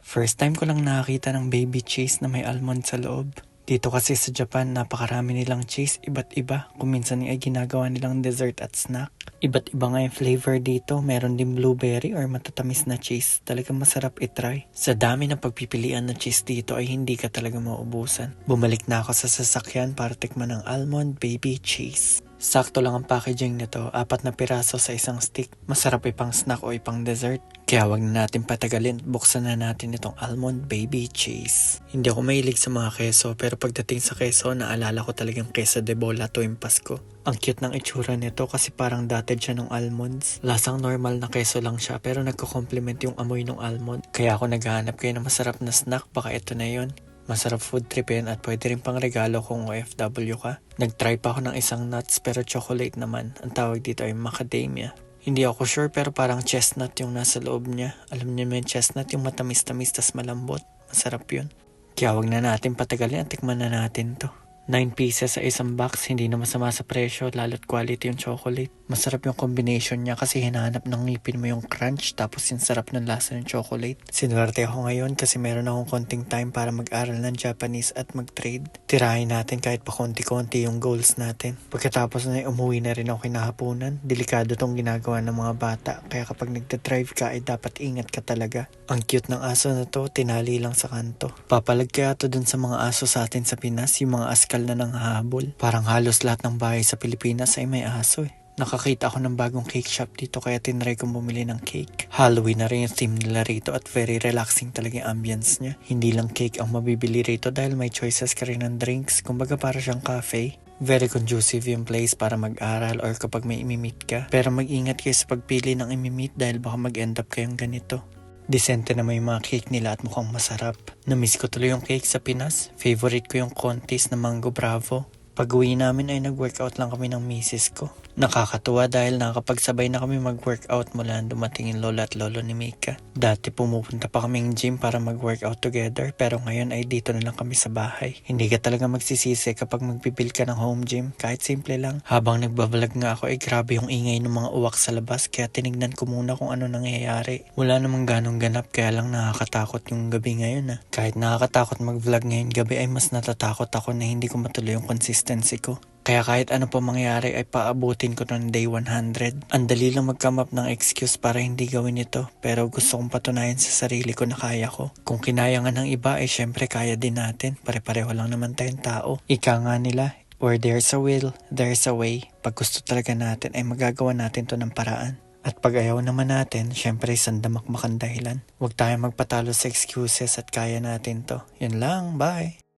First time ko lang nakakita ng baby cheese na may almond sa loob. Dito kasi sa Japan, napakarami nilang cheese, iba't iba. Kung minsan ay ginagawa nilang dessert at snack. Iba't iba nga yung flavor dito. Meron din blueberry or matatamis na cheese. Talagang masarap itry. Sa dami ng pagpipilian na cheese dito ay hindi ka talaga mauubusan. Bumalik na ako sa sasakyan para tikman ng almond baby cheese. Sakto lang ang packaging nito, 4 na piraso sa isang stick. Masarap ipang snack o ipang dessert. Kaya wag na natin patagalin, buksan na natin itong almond baby cheese. Hindi ako mahilig sa mga keso, pero pagdating sa keso, naalala ko talagang queso de bola tuwing Pasko. Ang cute ng itsura nito kasi parang dotted siya ng almonds. Lasang normal na keso lang siya pero nagko-complement yung amoy ng almond. Kaya ako naghahanap kayo ng masarap na snack, baka ito na yun. Masarap food trip yan at pwede rin pang regalo kung OFW ka. Nag-try pa ako ng isang nuts pero chocolate naman. Ang tawag dito ay macadamia. Hindi ako sure pero parang chestnut yung nasa loob niya. Alam niyo yung chestnut, yung matamis-tamis tas malambot. Masarap yun. Kaya wag na natin patagalin at tikman na natin to. 9 pieces sa isang box, hindi na masama sa presyo, lalo't quality yung chocolate. Masarap yung combination niya kasi hinahanap ng ngipin mo yung crunch tapos yung sarap ng lasa ng chocolate. Sinuwerte ako ngayon kasi meron akong konting time para mag-aral ng Japanese at mag-trade. Tirahin natin kahit pa konti-konti yung goals natin. Pagkatapos na umuwi na rin ako kinahaponan. Delikado tong ginagawa ng mga bata kaya kapag nagda-drive ka ay dapat ingat ka talaga. Ang cute ng aso na to, tinali lang sa kanto. Papalag kaya to dun sa mga aso sa atin sa Pinas, yung mga askal na nang habol. Parang halos lahat ng bahay sa Pilipinas ay may aso eh. Nakakita ako ng bagong cake shop dito kaya tinry kong bumili ng cake. Halloween na rin yung theme nila rito at very relaxing talaga yung ambience niya. Hindi lang cake ang mabibili rito dahil may choices ka rin ng drinks. Kumbaga para siyang cafe. Very conducive yung place para mag-aral or kapag may imimit ka. Pero mag-ingat kayo sa pagpili ng imimit dahil baka mag-end up kayong ganito. Decente naman yung mga cake nila at mukhang masarap. Namiss ko tuloy yung cake sa Pinas. Favorite ko yung Contis na Mango Bravo. Pag-uwi namin ay nag-workout lang kami ng misis ko. Nakakatuwa dahil nakapagsabay na kami mag-workout mula dumating yung lola at lolo ni Mika. Dati pumupunta pa kaming gym para mag-workout together pero ngayon ay dito na lang kami sa bahay. Hindi ka talaga magsisisi kapag magpibuild ka ng home gym kahit simple lang. Habang nagbablog nga ako ay grabe yung ingay ng mga uwak sa labas kaya tinignan ko muna kung ano nangyayari. Wala namang ganong ganap kaya lang nakakatakot yung gabi ngayon . Kahit nakakatakot mag-vlog ngayon gabi ay mas natatakot ako na hindi ko matuloy yung consistency ko. Kaya kahit ano pa mangyari ay paabutin ko ng day 100. Ang dali lang mag-come up ng excuse para hindi gawin ito. Pero gusto kong patunayan sa sarili ko na kaya ko. Kung kinaya nga ng iba ay syempre kaya din natin. Pare-pareho lang naman tayong tao. Ika nga nila, where there's a will, there's a way. Pag gusto talaga natin ay magagawa natin to ng paraan. At pag ayaw naman natin, syempre sandamakmak ang dahilan. Huwag tayong magpatalo sa excuses at kaya natin to. Yun lang, bye!